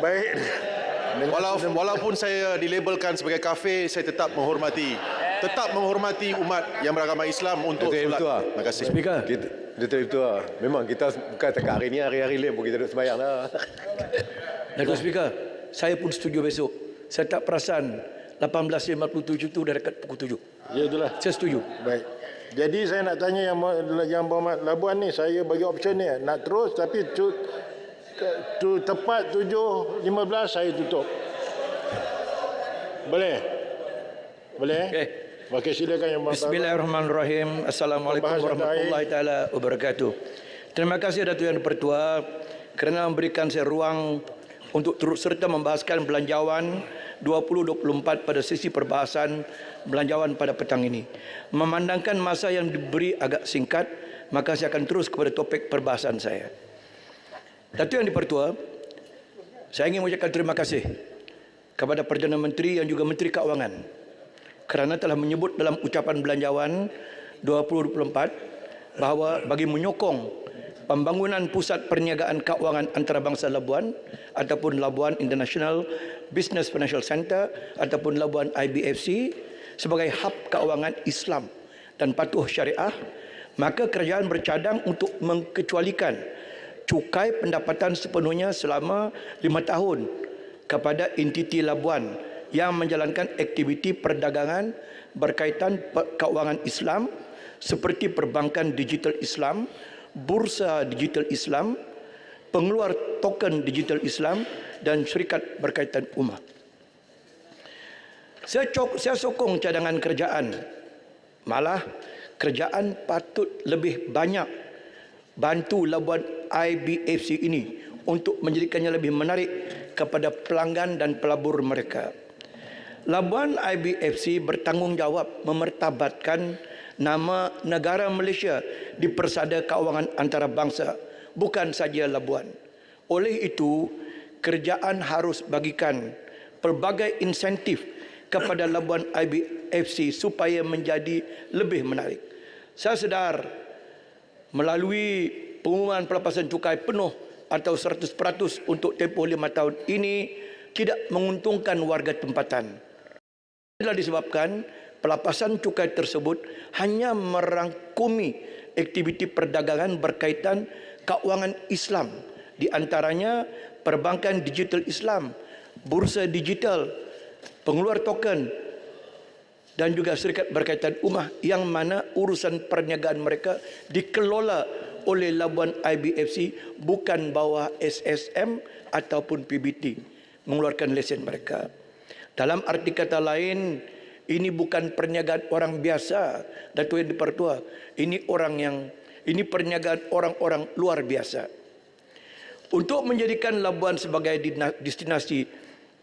Baik. Walaupun saya dilabelkan sebagai kafir, saya tetap menghormati umat yang beragama Islam untuk solat. Terima kasih. Speaker. Betul itu lah. Memang kita bukan setakat hari ni, hari-hari lain pun kita nak sembahyang lah. Datuk Speaker, saya pun setuju besok. Saya tak perasan 18.57 itu dah dekat pukul 7. Ya, itulah. Saya setuju. Baik. Jadi saya nak tanya yang Berhormat Labuan ni, saya bagi option ni nak terus tapi tepat 7.15 saya tutup. Boleh? Boleh? Okay. Okey, silakan yang Berhormat. Bismillahirrahmanirrahim. Assalamualaikum warahmatullahi taala wabarakatuh. Terima kasih Datuk Yang Dipertua kerana memberikan saya ruang untuk turut serta membahaskan belanjawan 2024 pada sesi perbahasan belanjawan pada petang ini. Memandangkan masa yang diberi agak singkat, maka saya akan terus kepada topik perbahasan saya. Datuk Yang Dipertua, saya ingin mengucapkan terima kasih kepada Perdana Menteri yang juga Menteri Keuangan kerana telah menyebut dalam ucapan belanjawan 2024 bahawa bagi menyokong pembangunan pusat perniagaan keuangan antarabangsa Labuan ataupun Labuan International Business Financial Centre ataupun Labuan IBFC sebagai hub keuangan Islam dan patuh syariah, maka kerajaan bercadang untuk mengkecualikan cukai pendapatan sepenuhnya selama 5 tahun kepada entiti Labuan yang menjalankan aktiviti perdagangan berkaitan keuangan Islam seperti perbankan digital Islam, bursa digital Islam, pengeluar token digital Islam dan syarikat berkaitan ummah. Saya sokong cadangan kerajaan. Malah kerajaan patut lebih banyak bantu Labuan IBFC ini untuk menjadikannya lebih menarik kepada pelanggan dan pelabur mereka. Labuan IBFC bertanggungjawab memertabatkan nama negara Malaysia di persada keuangan antarabangsa, bukan saja Labuan. Oleh itu, kerajaan harus bagikan pelbagai insentif kepada Labuan IBFC supaya menjadi lebih menarik. Saya sedar melalui pengumuman pelepasan cukai penuh atau 100% untuk tempoh 5 tahun ini tidak menguntungkan warga tempatan. Inilah disebabkan pelepasan cukai tersebut hanya merangkumi aktiviti perdagangan berkaitan keuangan Islam, di antaranya perbankan digital Islam, bursa digital, pengeluar token dan juga syarikat berkaitan ummah yang mana urusan perniagaan mereka dikelola oleh Labuan IBFC bukan bawah SSM ataupun PBT mengeluarkan lesen mereka. Dalam arti kata lain, ini bukan perniagaan orang biasa, Datuk Yang Dipertua. Ini perniagaan orang-orang luar biasa. Untuk menjadikan Labuan sebagai destinasi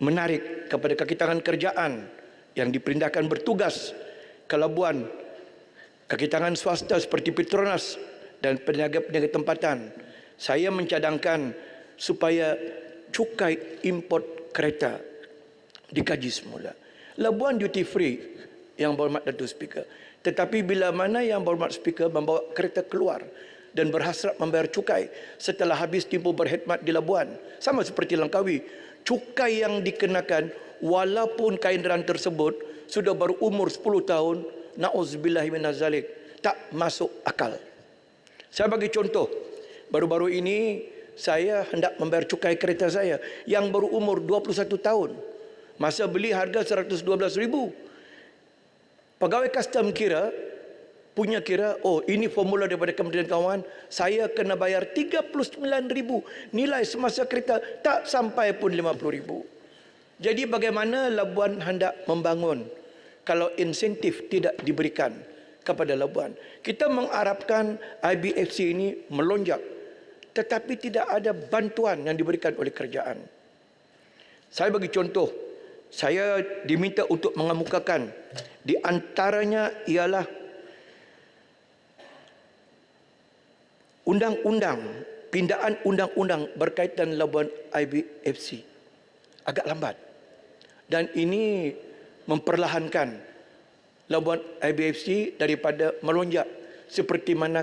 menarik kepada kaki tangan kerajaan yang diperintahkan bertugas ke Labuan, kaki tangan swasta seperti Petronas dan peniaga-peniaga tempatan, saya mencadangkan supaya cukai import kereta dikaji semula. Labuan duty free, Yang Berhormat Datuk Speaker. Tetapi bila mana Yang Berhormat Speaker membawa kereta keluar dan berhasrat membayar cukai setelah habis tempoh berkhidmat di Labuan, sama seperti Langkawi, cukai yang dikenakan walaupun kenderaan tersebut sudah baru umur 10 tahun, na'udzubillahi minaz-zalik, tak masuk akal. Saya bagi contoh, baru-baru ini saya hendak membayar cukai kereta saya yang baru umur 21 tahun. Masa beli harga 112,000. Pegawai custom punya kira, oh ini formula daripada Kementerian Keuangan, saya kena bayar 39,000. Nilai semasa kereta tak sampai pun 50,000. Jadi bagaimana Labuan hendak membangun kalau insentif tidak diberikan kepada Labuan? Kita mengharapkan IBFC ini melonjak, tetapi tidak ada bantuan yang diberikan oleh kerajaan. Saya bagi contoh, saya diminta untuk mengemukakan di antaranya ialah pindaan undang-undang berkaitan Labuan IBFC. Agak lambat. Dan ini memperlahankan Labuan IBFC daripada melonjak seperti mana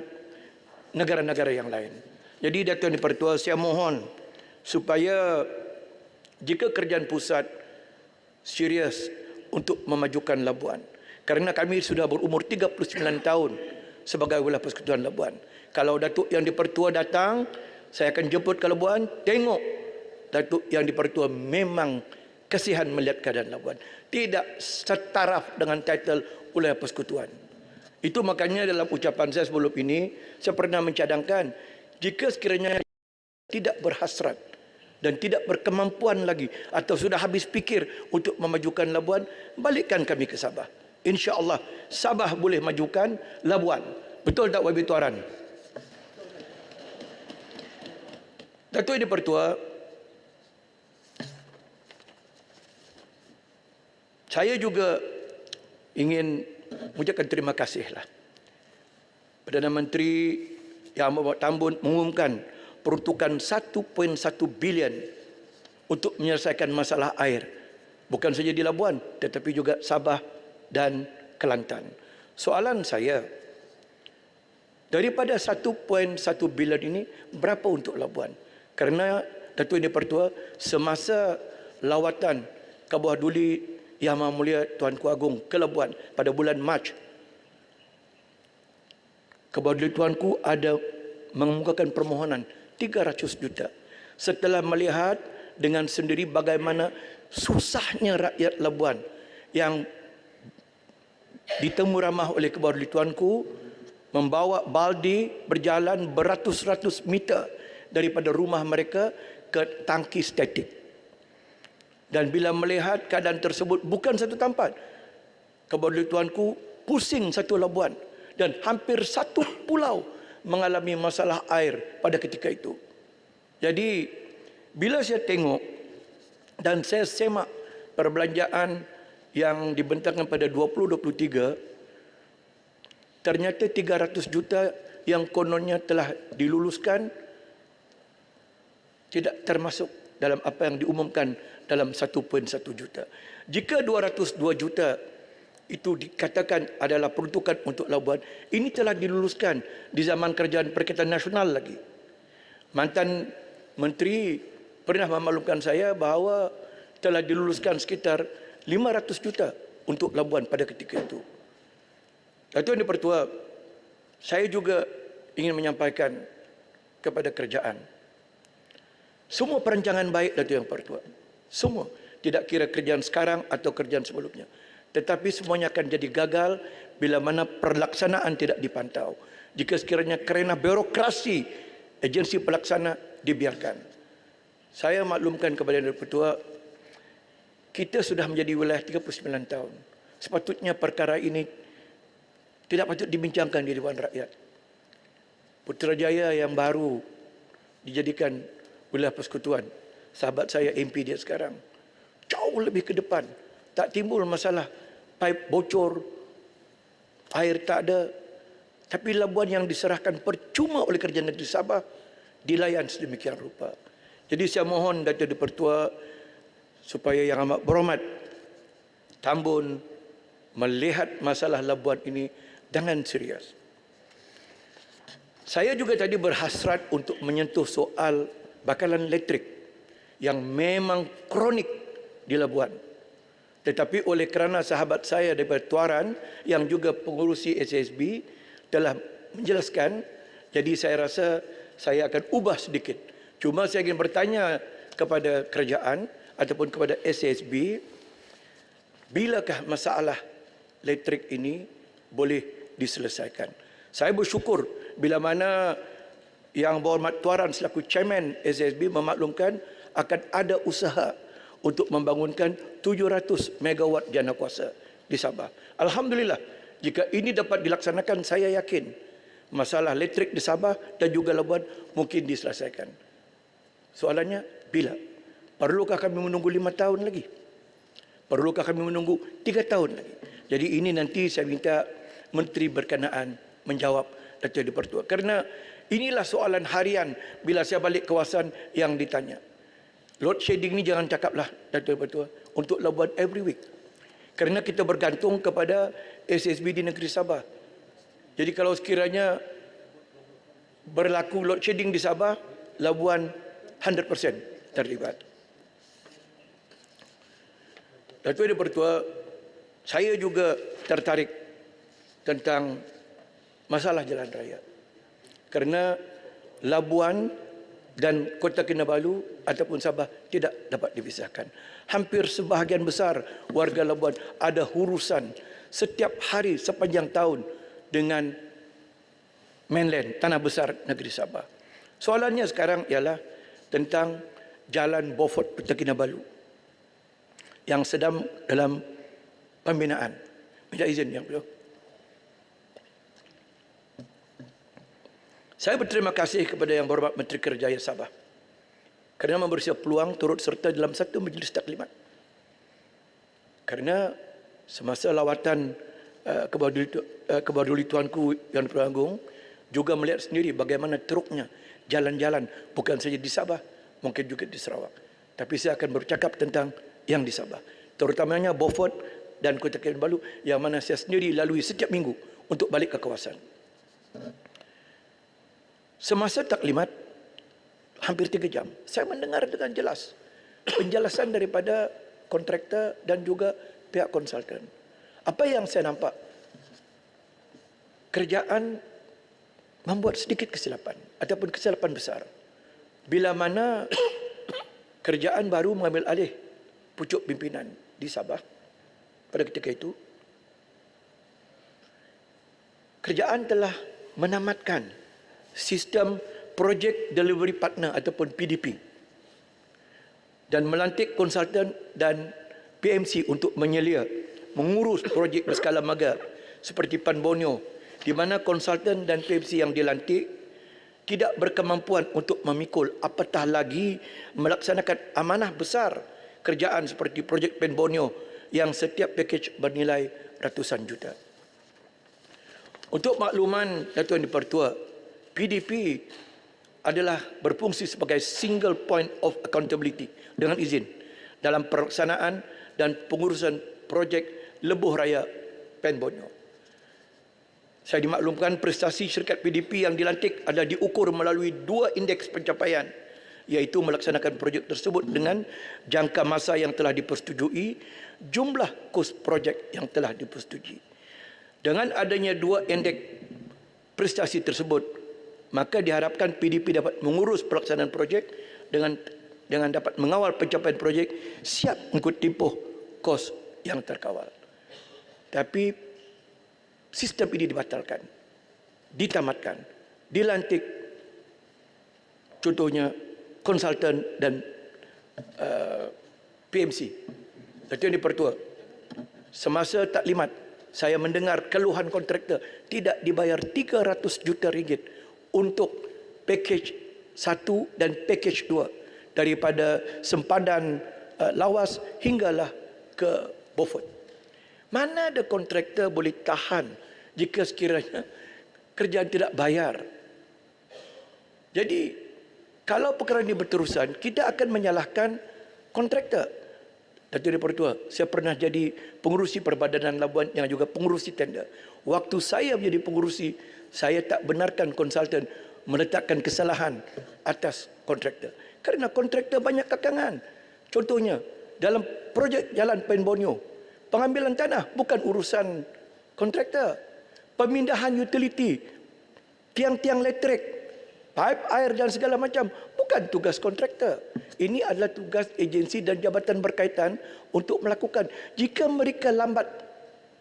negara-negara yang lain. Jadi Datuk Yang Dipertua, saya mohon supaya jika kerajaan pusat serius untuk memajukan Labuan. Kerana kami sudah berumur 39 tahun sebagai wilayah persekutuan Labuan. Kalau Datuk Yang di-Pertua datang, saya akan jemput ke Labuan, tengok Datuk Yang di-Pertua memang kasihan melihat keadaan Labuan. Tidak setaraf dengan title wilayah persekutuan. Itu makanya dalam ucapan saya sebelum ini, saya pernah mencadangkan, jika sekiranya tidak berhasrat dan tidak berkemampuan lagi atau sudah habis fikir untuk memajukan Labuan, balikkan kami ke Sabah. InsyaAllah Sabah boleh majukan Labuan. Betul tak YB Tuaran? Datuk Yang di-Pertua, saya juga ingin mengucapkan terima kasihlah Perdana Menteri Yang Amat Tambun mengumumkan peruntukan 1.1 bilion untuk menyelesaikan masalah air. Bukan saja di Labuan, tetapi juga Sabah dan Kelantan. Soalan saya, daripada 1.1 bilion ini, berapa untuk Labuan? Kerana Datuk Yang di-Pertua, semasa lawatan ke bawah duli Yang Maha Mulia Tuanku Agong ke Labuan pada bulan Mac, ke bawah duli Tuanku ada mengemukakan permohonan 300 juta. Setelah melihat dengan sendiri bagaimana susahnya rakyat Labuan yang ditemu ramah oleh ke bawah duli Tuanku, membawa baldi berjalan beratus-ratus meter daripada rumah mereka ke tangki statik. Dan bila melihat keadaan tersebut bukan satu tempat, ke bawah duli Tuanku pusing satu Labuan dan hampir satu pulau mengalami masalah air pada ketika itu. Jadi bila saya tengok dan saya semak perbelanjaan yang dibentangkan pada 2023, ternyata 300 juta yang kononnya telah diluluskan tidak termasuk dalam apa yang diumumkan dalam 1.1 juta. Jika 202 juta itu dikatakan adalah peruntukan untuk Labuan, ini telah diluluskan di zaman Kerajaan Perkhidmatan Nasional lagi. Mantan Menteri pernah memaklumkan saya bahawa telah diluluskan sekitar 500 juta untuk Labuan pada ketika itu. Datuk Yang di-Pertua, saya juga ingin menyampaikan kepada kerajaan, semua perancangan baik Datuk Yang di-Pertua, semua, tidak kira kerajaan sekarang atau kerajaan sebelumnya, tetapi semuanya akan jadi gagal bila mana pelaksanaan tidak dipantau. Jika sekiranya kerana birokrasi agensi pelaksana dibiarkan. Saya maklumkan kepada Yang di-Pertua, kita sudah menjadi wilayah 39 tahun. Sepatutnya perkara ini tidak patut dibincangkan di Dewan Rakyat. Putrajaya yang baru dijadikan wilayah persekutuan, sahabat saya MP dia sekarang, jauh lebih ke depan. Tak timbul masalah paip bocor, air tak ada. Tapi Labuan yang diserahkan percuma oleh Kerajaan Negeri Sabah dilayan sedemikian rupa. Jadi saya mohon Datuk di-Pertua supaya Yang Amat Berhormat Tambun melihat masalah Labuan ini dengan serius. Saya juga tadi berhasrat untuk menyentuh soal bakalan elektrik yang memang kronik di Labuan. Tetapi oleh kerana sahabat saya daripada Tuaran yang juga pengurusi SSB telah menjelaskan, jadi saya rasa saya akan ubah sedikit. Cuma saya ingin bertanya kepada kerajaan ataupun kepada SSB, bilakah masalah elektrik ini boleh diselesaikan? Saya bersyukur bila mana Yang Berhormat Tuaran selaku Chairman SSB memaklumkan akan ada usaha untuk membangunkan 700 megawatt jana kuasa di Sabah. Alhamdulillah, jika ini dapat dilaksanakan, saya yakin masalah elektrik di Sabah dan juga Labuan mungkin diselesaikan. Soalannya, bila? Perlukah kami menunggu 5 tahun lagi? Perlukah kami menunggu 3 tahun lagi? Jadi ini nanti saya minta Menteri berkenaan menjawab Datuk Yang di-Pertua. Kerana inilah soalan harian bila saya balik kawasan yang ditanya. Load shedding ni jangan cakaplah Datuk Yang di-Pertua, untuk Labuan every week. Kerana kita bergantung kepada SSB di negeri Sabah. Jadi kalau sekiranya berlaku load shedding di Sabah, Labuan 100% terlibat. Datuk Yang Dipertua, saya juga tertarik tentang masalah jalan raya. Kerana Labuan dan Kota Kinabalu ataupun Sabah tidak dapat dipisahkan. Hampir sebahagian besar warga Labuan ada urusan setiap hari sepanjang tahun dengan mainland, tanah besar negeri Sabah. Soalannya sekarang ialah tentang Jalan Beaufort Kota Kinabalu yang sedang dalam pembinaan. Minta izin Yang Mulia. Saya berterima kasih kepada Yang Berhormat Menteri Kerjaya Sabah kerana memberi saya peluang turut serta dalam satu majlis taklimat. Kerana semasa lawatan ke bawah duli tuanku Yang Dipertua Agong juga melihat sendiri bagaimana teruknya jalan-jalan bukan saja di Sabah, mungkin juga di Sarawak. Tapi saya akan bercakap tentang yang di Sabah, terutamanya Beaufort dan Kota Kinabalu yang mana saya sendiri lalui setiap minggu untuk balik ke kawasan. Semasa taklimat hampir 3 jam, saya mendengar dengan jelas penjelasan daripada kontraktor dan juga pihak konsultan. Apa yang saya nampak? Kerjaan membuat sedikit kesilapan ataupun kesilapan besar. Bila mana kerjaan baru mengambil alih pucuk pimpinan di Sabah pada ketika itu, kerjaan telah menamatkan sistem Project Delivery Partner ataupun PDP dan melantik konsultan dan PMC untuk menyelia mengurus projek berskala mega seperti Pan Borneo, di mana konsultan dan PMC yang dilantik tidak berkemampuan untuk memikul apatah lagi melaksanakan amanah besar kerjaan seperti projek Pan Borneo yang setiap pakej bernilai ratusan juta. Untuk makluman Datuk Yang Dipertua, PDP adalah berfungsi sebagai single point of accountability dengan izin dalam pelaksanaan dan pengurusan projek lebuh raya Pan Borneo. Saya dimaklumkan prestasi syarikat PDP yang dilantik adalah diukur melalui 2 indeks pencapaian, iaitu melaksanakan projek tersebut dengan jangka masa yang telah dipersetujui, jumlah kos projek yang telah dipersetujui. Dengan adanya 2 indeks prestasi tersebut, maka diharapkan PDP dapat mengurus pelaksanaan projek dengan dapat mengawal pencapaian projek siap mengikut tempoh kos yang terkawal. Tapi sistem ini dibatalkan, ditamatkan, dilantik contohnya konsultan dan PMC. Datuk Yang Dipertua, semasa taklimat saya mendengar keluhan kontraktor tidak dibayar 300 juta ringgit untuk pakej 1 dan pakej 2 daripada sempadan lawas hinggalah ke Beaufort. Mana ada kontraktor boleh tahan jika sekiranya kerjaan tidak bayar? Jadi kalau perkara ini berterusan, kita akan menyalahkan kontraktor. Datuk Yang Dipertua, saya pernah jadi pengurusi Perbadanan Labuan yang juga pengurusi tender. Waktu saya menjadi pengurusi, saya tak benarkan konsultan meletakkan kesalahan atas kontraktor. Kerana kontraktor banyak kekangan. Contohnya, dalam projek Jalan Pan Borneo, pengambilan tanah bukan urusan kontraktor. Pemindahan utility, tiang-tiang elektrik, pipe air dan segala macam, bukan tugas kontraktor. Ini adalah tugas agensi dan jabatan berkaitan untuk melakukan. Jika mereka lambat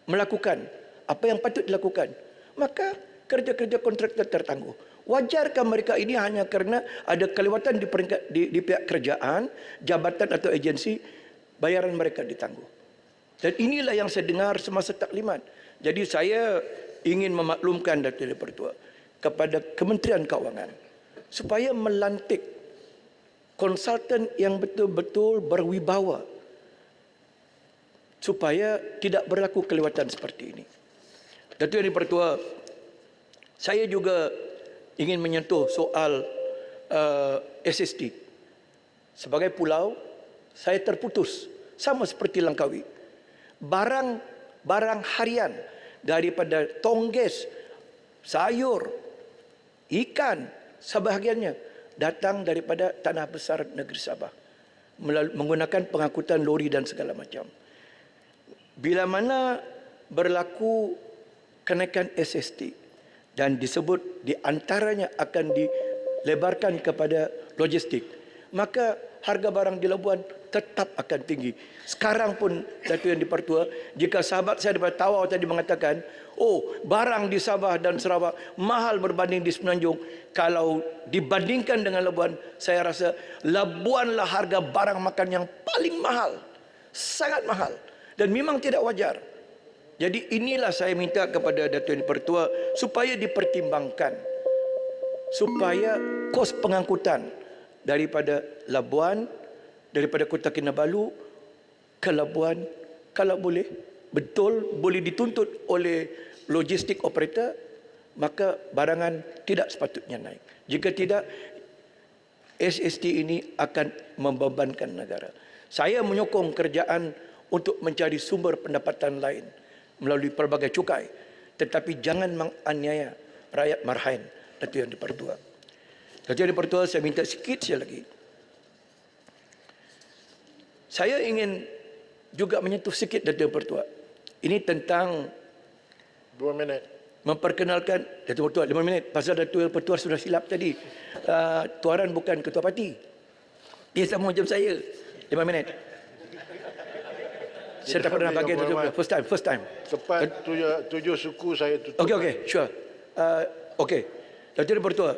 melakukan apa yang patut dilakukan, maka kerja-kerja kontraktor tertangguh. Wajarkah mereka ini hanya kerana ada kelewatan di pihak kerajaan, jabatan atau agensi, bayaran mereka ditangguh? Dan inilah yang saya dengar semasa taklimat. Jadi saya ingin memaklumkan Datuk Yang Dipertua kepada Kementerian Keuangan supaya melantik konsultan yang betul-betul berwibawa supaya tidak berlaku kelewatan seperti ini. Datuk Yang Dipertua, saya juga ingin menyentuh soal SST. Sebagai pulau, saya terputus sama seperti Langkawi. Barang harian daripada tongges, sayur, ikan, sebahagiannya datang daripada tanah besar negeri Sabah menggunakan pengangkutan lori dan segala macam. bila mana berlaku kenaikan SST dan disebut di antaranya akan dilebarkan kepada logistik, maka harga barang di Labuan tetap akan tinggi. Sekarang pun Dato' Yang di-Pertua, jika sahabat saya daripada Tawau tadi mengatakan, oh, barang di Sabah dan Sarawak mahal berbanding di Semenanjung, kalau dibandingkan dengan Labuan, saya rasa Labuanlah harga barang makan yang paling mahal, sangat mahal, dan memang tidak wajar. Jadi inilah saya minta kepada Dato' Yang di-Pertua supaya dipertimbangkan, supaya kos pengangkutan daripada Labuan, daripada Kota Kinabalu ke Labuan, kalau boleh, betul boleh dituntut oleh logistik operator, maka barangan tidak sepatutnya naik. Jika tidak, SST ini akan membebankan negara. Saya menyokong kerajaan untuk mencari sumber pendapatan lain melalui pelbagai cukai, tetapi jangan menganiaya rakyat marhaen. Dato' Yang di-Pertua, Dato' Yang di-Pertua, saya minta sikit saja lagi. Saya ingin juga menyentuh sikit Dato' Yang di-Pertua. Ini tentang 2 minit. memperkenalkan Dato' Yang di-Pertua 5 minit. Pasal Dato' Yang di-Pertua sudah silap tadi. Tuaran bukan ketua parti. Dia sama macam saya. 5 minit. Saya tak pernah bagi Dato' Yang di-Pertua. First time. Tepat 7 suku saya tutup. Okey, sure. Okey. Dato' Yang di-Pertua,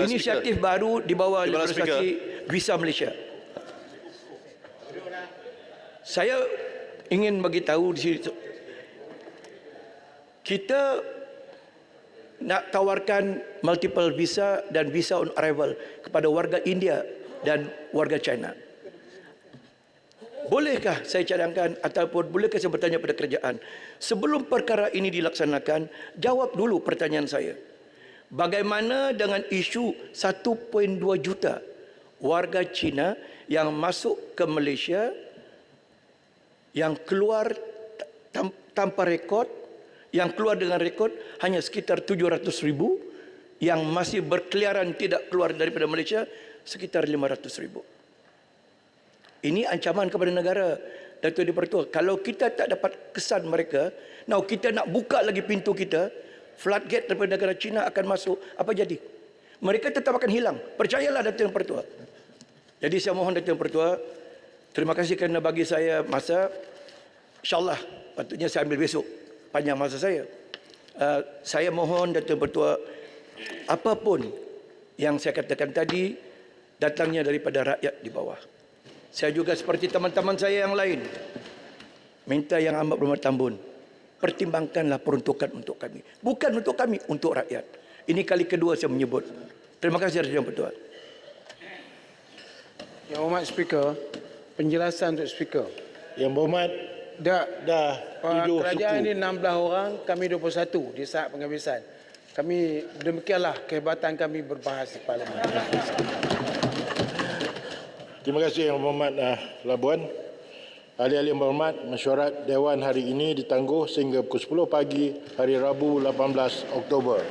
inisiatif baru di bawah Liberalisasi Visa Malaysia. Saya ingin bagi tahu di sini, kita nak tawarkan multiple visa dan visa on arrival kepada warga India dan warga China. Bolehkah saya cadangkan ataupun bolehkah saya bertanya pada kerajaan, sebelum perkara ini dilaksanakan, jawab dulu pertanyaan saya. Bagaimana dengan isu 1.2 juta warga Cina yang masuk ke Malaysia, yang keluar tanpa rekod, yang keluar dengan rekod hanya sekitar 700,000, yang masih berkeliaran tidak keluar daripada Malaysia sekitar 500,000. Ini ancaman kepada negara, Dato' Yang di-Pertua. Kalau kita tak dapat kesan mereka, kita nak buka lagi pintu kita, floodgate daripada negara China akan masuk, apa jadi? Mereka tetap akan hilang. Percayalah Dato' Yang di-Pertua. Jadi saya mohon Dato' Yang di-Pertua, terima kasih kerana bagi saya masa. InsyaAllah, patutnya saya ambil besok. Panjang masa saya. Saya mohon Dato' Yang di-Pertua, apapun yang saya katakan tadi, datangnya daripada rakyat di bawah. Saya juga seperti teman-teman saya yang lain, minta yang amat berhormat Tambun, pertimbangkanlah peruntukan untuk kami. Bukan untuk kami, untuk rakyat. Ini kali kedua saya menyebut. Terima kasih Dato' Yang di-Pertua. Yang Hormat Speaker, penjelasan untuk Speaker. Yang berhormat, dah 7 kerajaan suku. ini 16 orang, kami 21 di saat penghabisan. Kami, demikianlah kehebatan kami berbahas di Parlimen. Terima kasih Yang Berhormat Labuan. Ahli-ahli yang berhormat, mesyuarat Dewan hari ini ditangguh sehingga pukul 10 pagi hari Rabu 18 Oktober.